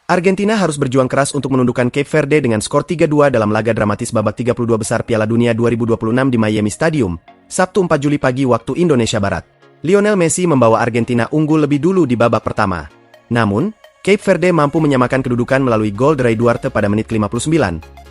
Argentina harus berjuang keras untuk menundukkan Cape Verde dengan skor 3-2 dalam laga dramatis babak 32 besar Piala Dunia 2026 di Miami Stadium, Sabtu 4 Juli pagi waktu Indonesia Barat. Lionel Messi membawa Argentina unggul lebih dulu di babak pertama. Namun, Cape Verde mampu menyamakan kedudukan melalui gol dari Duarte pada menit ke-59,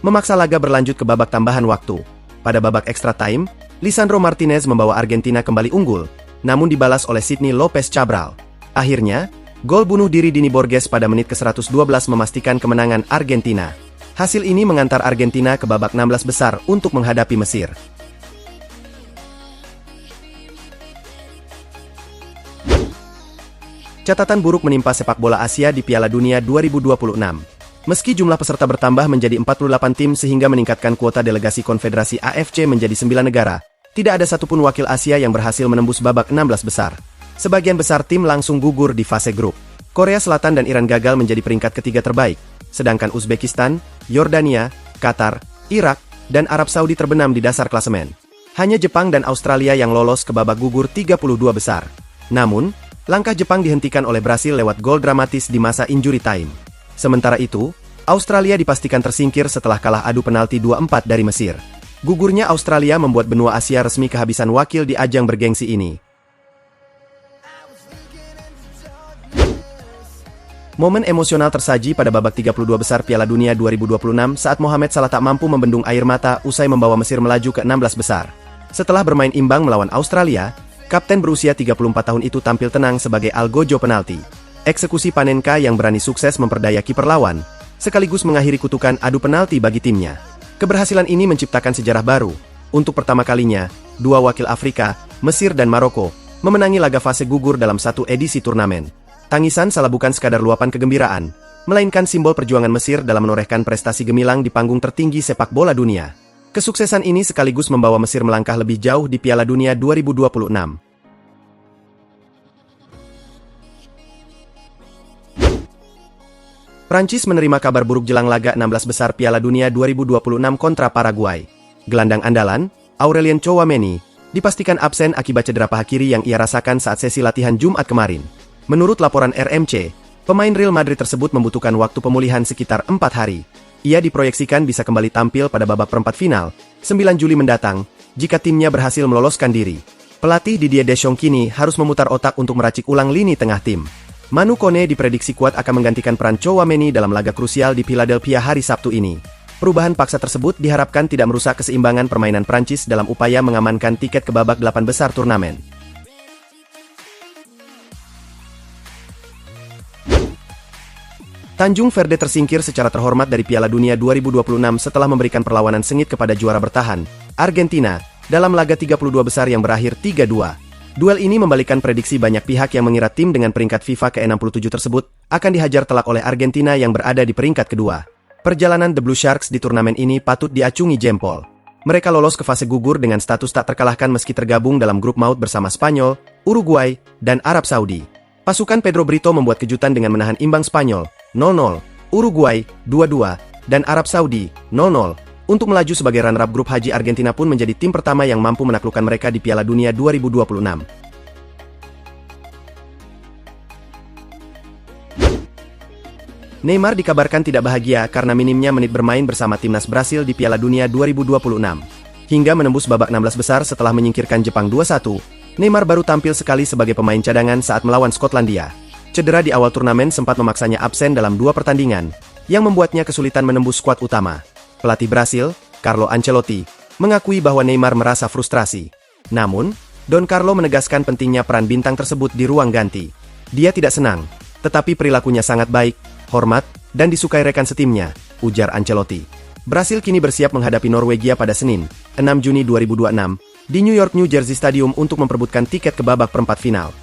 memaksa laga berlanjut ke babak tambahan waktu. Pada babak extra time, Lisandro Martinez membawa Argentina kembali unggul, namun dibalas oleh Sidney Lopez Cabral. Akhirnya, gol bunuh diri Dini Borges pada menit ke-112 memastikan kemenangan Argentina. Hasil ini mengantar Argentina ke babak 16 besar untuk menghadapi Mesir. Catatan buruk menimpa sepak bola Asia di Piala Dunia 2026. Meski jumlah peserta bertambah menjadi 48 tim sehingga meningkatkan kuota delegasi Konfederasi AFC menjadi 9 negara, tidak ada satupun wakil Asia yang berhasil menembus babak 16 besar. Sebagian besar tim langsung gugur di fase grup. Korea Selatan dan Iran gagal menjadi peringkat ketiga terbaik, sedangkan Uzbekistan, Yordania, Qatar, Irak, dan Arab Saudi terbenam di dasar klasemen. Hanya Jepang dan Australia yang lolos ke babak gugur 32 besar. Namun, langkah Jepang dihentikan oleh Brasil lewat gol dramatis di masa injury time. Sementara itu, Australia dipastikan tersingkir setelah kalah adu penalti 2-4 dari Mesir. Gugurnya Australia membuat benua Asia resmi kehabisan wakil di ajang bergengsi ini. Momen emosional tersaji pada babak 32 besar Piala Dunia 2026 saat Mohamed Salah tak mampu membendung air mata usai membawa Mesir melaju ke 16 besar. Setelah bermain imbang melawan Australia, kapten berusia 34 tahun itu tampil tenang sebagai algojo penalti. Eksekusi Panenka yang berani sukses memperdaya kiper lawan, sekaligus mengakhiri kutukan adu penalti bagi timnya. Keberhasilan ini menciptakan sejarah baru. Untuk pertama kalinya, dua wakil Afrika, Mesir dan Maroko, memenangi laga fase gugur dalam satu edisi turnamen. Tangisan Salah bukan sekadar luapan kegembiraan, melainkan simbol perjuangan Mesir dalam menorehkan prestasi gemilang di panggung tertinggi sepak bola dunia. Kesuksesan ini sekaligus membawa Mesir melangkah lebih jauh di Piala Dunia 2026. Prancis menerima kabar buruk jelang laga 16 besar Piala Dunia 2026 kontra Paraguay. Gelandang andalan, Aurelien Tchouameni, dipastikan absen akibat cedera paha kiri yang ia rasakan saat sesi latihan Jumat kemarin. Menurut laporan RMC, pemain Real Madrid tersebut membutuhkan waktu pemulihan sekitar 4 hari. Ia diproyeksikan bisa kembali tampil pada babak perempat final, 9 Juli mendatang, jika timnya berhasil meloloskan diri. Pelatih Didier Deschamps kini harus memutar otak untuk meracik ulang lini tengah tim. Manu Kone diprediksi kuat akan menggantikan peran Tchouameni dalam laga krusial di Philadelphia hari Sabtu ini. Perubahan paksa tersebut diharapkan tidak merusak keseimbangan permainan Prancis dalam upaya mengamankan tiket ke babak 8 besar turnamen. Tanjung Verde tersingkir secara terhormat dari Piala Dunia 2026 setelah memberikan perlawanan sengit kepada juara bertahan, Argentina, dalam laga 32 besar yang berakhir 3-2. Duel ini membalikan prediksi banyak pihak yang mengira tim dengan peringkat FIFA ke-67 tersebut akan dihajar telak oleh Argentina yang berada di peringkat kedua. Perjalanan The Blue Sharks di turnamen ini patut diacungi jempol. Mereka lolos ke fase gugur dengan status tak terkalahkan meski tergabung dalam grup maut bersama Spanyol, Uruguay, dan Arab Saudi. Pasukan Pedro Brito membuat kejutan dengan menahan imbang Spanyol 0-0, Uruguay 2-2, dan Arab Saudi 0-0. Untuk melaju sebagai runner-up grup Haji, Argentina pun menjadi tim pertama yang mampu menaklukkan mereka di Piala Dunia 2026. Neymar dikabarkan tidak bahagia karena minimnya menit bermain bersama timnas Brasil di Piala Dunia 2026. Hingga menembus babak 16 besar setelah menyingkirkan Jepang 2-1, Neymar baru tampil sekali sebagai pemain cadangan saat melawan Skotlandia. Cedera di awal turnamen sempat memaksanya absen dalam 2 pertandingan, yang membuatnya kesulitan menembus skuad utama. Pelatih Brasil, Carlo Ancelotti, mengakui bahwa Neymar merasa frustrasi. Namun, Don Carlo menegaskan pentingnya peran bintang tersebut di ruang ganti. Dia tidak senang, tetapi perilakunya sangat baik, hormat, dan disukai rekan setimnya, ujar Ancelotti. Brasil kini bersiap menghadapi Norwegia pada Senin, 6 Juni 2026, di New York New Jersey Stadium untuk memperebutkan tiket ke babak perempat final.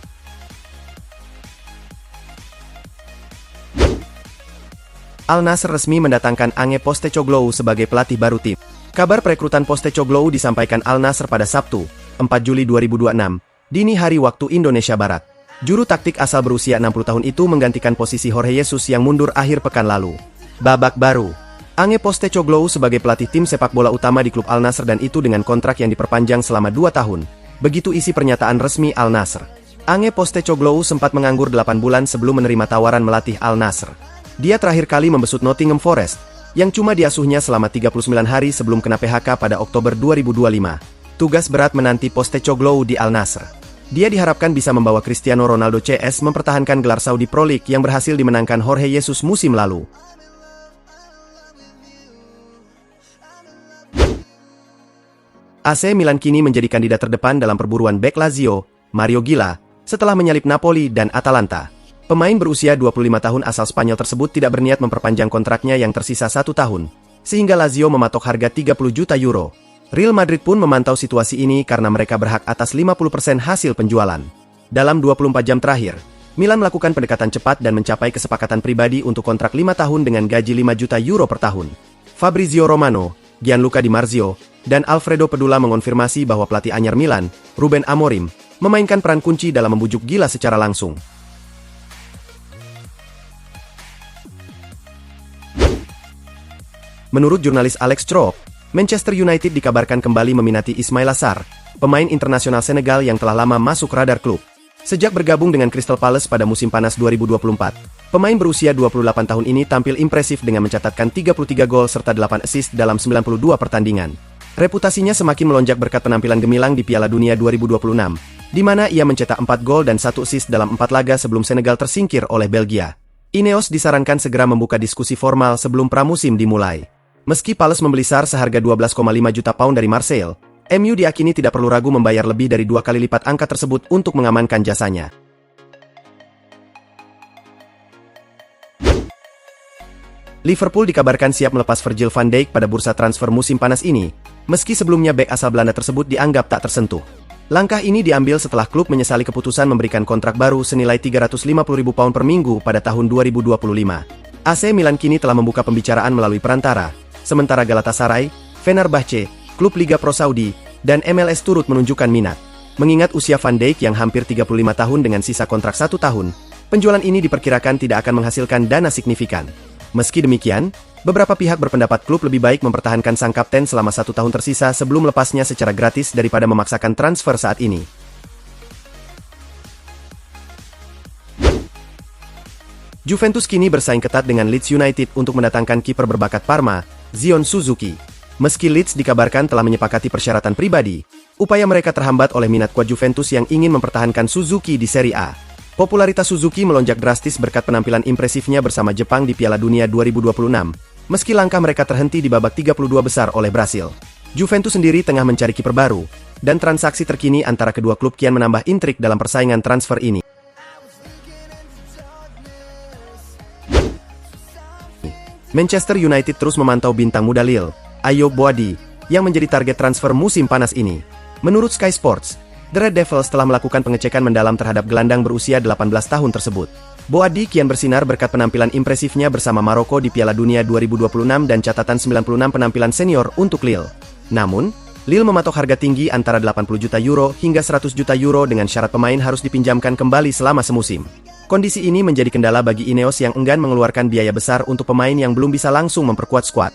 Al Nassr resmi mendatangkan Ange Postecoglou sebagai pelatih baru tim. Kabar perekrutan Postecoglou disampaikan Al Nassr pada Sabtu, 4 Juli 2026, dini hari waktu Indonesia Barat. Juru taktik asal berusia 60 tahun itu menggantikan posisi Jorge Jesus yang mundur akhir pekan lalu. Babak baru. Ange Postecoglou sebagai pelatih tim sepak bola utama di klub Al Nassr dan itu dengan kontrak yang diperpanjang selama 2 tahun. Begitu isi pernyataan resmi Al Nassr. Ange Postecoglou sempat menganggur 8 bulan sebelum menerima tawaran melatih Al Nassr. Dia terakhir kali membesut Nottingham Forest, yang cuma diasuhnya selama 39 hari sebelum kena PHK pada Oktober 2025. Tugas berat menanti Postecoglou di Al Nassr. Dia diharapkan bisa membawa Cristiano Ronaldo CS mempertahankan gelar Saudi Pro League yang berhasil dimenangkan Jorge Jesus musim lalu. AC Milan kini menjadi kandidat terdepan dalam perburuan bek Lazio, Mario Gila, setelah menyalip Napoli dan Atalanta. Pemain berusia 25 tahun asal Spanyol tersebut tidak berniat memperpanjang kontraknya yang tersisa 1 tahun, sehingga Lazio mematok harga 30 juta euro. Real Madrid pun memantau situasi ini karena mereka berhak atas 50% hasil penjualan. Dalam 24 jam terakhir, Milan melakukan pendekatan cepat dan mencapai kesepakatan pribadi untuk kontrak 5 tahun dengan gaji 5 juta euro per tahun. Fabrizio Romano, Gianluca Di Marzio, dan Alfredo Pedula mengonfirmasi bahwa pelatih anyar Milan, Ruben Amorim, memainkan peran kunci dalam membujuk Gila secara langsung. Menurut jurnalis Alex Stroop, Manchester United dikabarkan kembali meminati Ismaila Sarr, pemain internasional Senegal yang telah lama masuk radar klub. Sejak bergabung dengan Crystal Palace pada musim panas 2024, pemain berusia 28 tahun ini tampil impresif dengan mencatatkan 33 gol serta 8 assist dalam 92 pertandingan. Reputasinya semakin melonjak berkat penampilan gemilang di Piala Dunia 2026, di mana ia mencetak 4 gol dan 1 assist dalam 4 laga sebelum Senegal tersingkir oleh Belgia. Ineos disarankan segera membuka diskusi formal sebelum pramusim dimulai. Meski Palace membeli Sarr seharga 12,5 juta pound dari Marseille, MU diakini tidak perlu ragu membayar lebih dari 2 kali lipat angka tersebut untuk mengamankan jasanya. Liverpool dikabarkan siap melepas Virgil van Dijk pada bursa transfer musim panas ini, meski sebelumnya bek asal Belanda tersebut dianggap tak tersentuh. Langkah ini diambil setelah klub menyesali keputusan memberikan kontrak baru senilai 350.000 pound per minggu pada tahun 2025. AC Milan kini telah membuka pembicaraan melalui perantara, sementara Galatasaray, Fenerbahce, klub Liga Pro Saudi, dan MLS turut menunjukkan minat. Mengingat usia Van Dijk yang hampir 35 tahun dengan sisa kontrak 1 tahun, penjualan ini diperkirakan tidak akan menghasilkan dana signifikan. Meski demikian, beberapa pihak berpendapat klub lebih baik mempertahankan sang kapten selama 1 tahun tersisa sebelum melepasnya secara gratis daripada memaksakan transfer saat ini. Juventus kini bersaing ketat dengan Leeds United untuk mendatangkan kiper berbakat Parma, Zion Suzuki. Meski Leeds dikabarkan telah menyepakati persyaratan pribadi, upaya mereka terhambat oleh minat kuat Juventus yang ingin mempertahankan Suzuki di Serie A. Popularitas Suzuki melonjak drastis berkat penampilan impresifnya bersama Jepang di Piala Dunia 2026, meski langkah mereka terhenti di babak 32 besar oleh Brasil. Juventus sendiri tengah mencari kiper baru, dan transaksi terkini antara kedua klub kian menambah intrik dalam persaingan transfer ini. Manchester United terus memantau bintang muda Lille, Ayoub Boadi, yang menjadi target transfer musim panas ini. Menurut Sky Sports, The Red Devils telah melakukan pengecekan mendalam terhadap gelandang berusia 18 tahun tersebut. Boadi kian bersinar berkat penampilan impresifnya bersama Maroko di Piala Dunia 2026 dan catatan 96 penampilan senior untuk Lille. Namun, Lille mematok harga tinggi antara 80 juta euro hingga 100 juta euro dengan syarat pemain harus dipinjamkan kembali selama semusim. Kondisi ini menjadi kendala bagi Ineos yang enggan mengeluarkan biaya besar untuk pemain yang belum bisa langsung memperkuat skuad.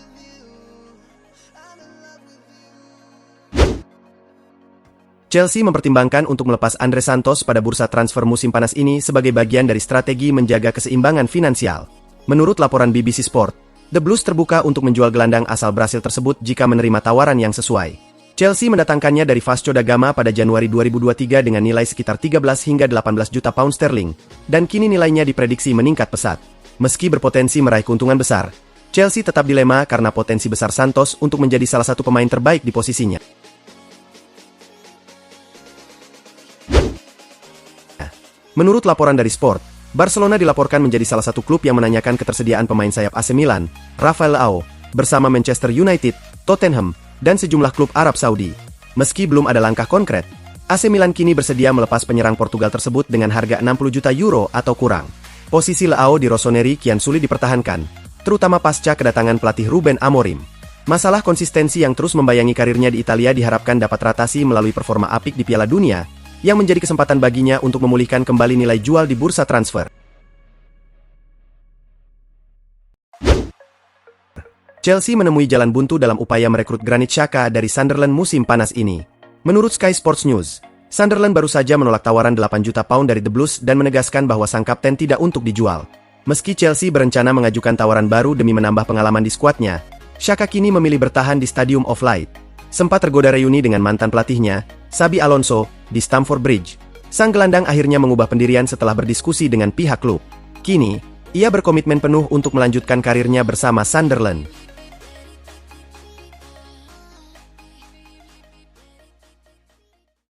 Chelsea mempertimbangkan untuk melepas Andre Santos pada bursa transfer musim panas ini sebagai bagian dari strategi menjaga keseimbangan finansial. Menurut laporan BBC Sport, The Blues terbuka untuk menjual gelandang asal Brasil tersebut jika menerima tawaran yang sesuai. Chelsea mendatangkannya dari Vasco da Gama pada Januari 2023 dengan nilai sekitar 13 hingga 18 juta pound sterling, dan kini nilainya diprediksi meningkat pesat. Meski berpotensi meraih keuntungan besar, Chelsea tetap dilema karena potensi besar Santos untuk menjadi salah satu pemain terbaik di posisinya. Menurut laporan dari Sport, Barcelona dilaporkan menjadi salah satu klub yang menanyakan ketersediaan pemain sayap AC Milan, Rafael Leao, bersama Manchester United, Tottenham, dan sejumlah klub Arab Saudi. Meski belum ada langkah konkret, AC Milan kini bersedia melepas penyerang Portugal tersebut dengan harga 60 juta euro atau kurang. Posisi Leao di Rossoneri kian sulit dipertahankan, terutama pasca kedatangan pelatih Ruben Amorim. Masalah konsistensi yang terus membayangi karirnya di Italia diharapkan dapat teratasi melalui performa apik di Piala Dunia, yang menjadi kesempatan baginya untuk memulihkan kembali nilai jual di bursa transfer. Chelsea menemui jalan buntu dalam upaya merekrut Granit Xhaka dari Sunderland musim panas ini. Menurut Sky Sports News, Sunderland baru saja menolak tawaran 8 juta pound dari The Blues dan menegaskan bahwa sang kapten tidak untuk dijual. Meski Chelsea berencana mengajukan tawaran baru demi menambah pengalaman di skuadnya, Xhaka kini memilih bertahan di Stadium of Light. Sempat tergoda reuni dengan mantan pelatihnya, Xabi Alonso, di Stamford Bridge. Sang gelandang akhirnya mengubah pendirian setelah berdiskusi dengan pihak klub. Kini, ia berkomitmen penuh untuk melanjutkan karirnya bersama Sunderland.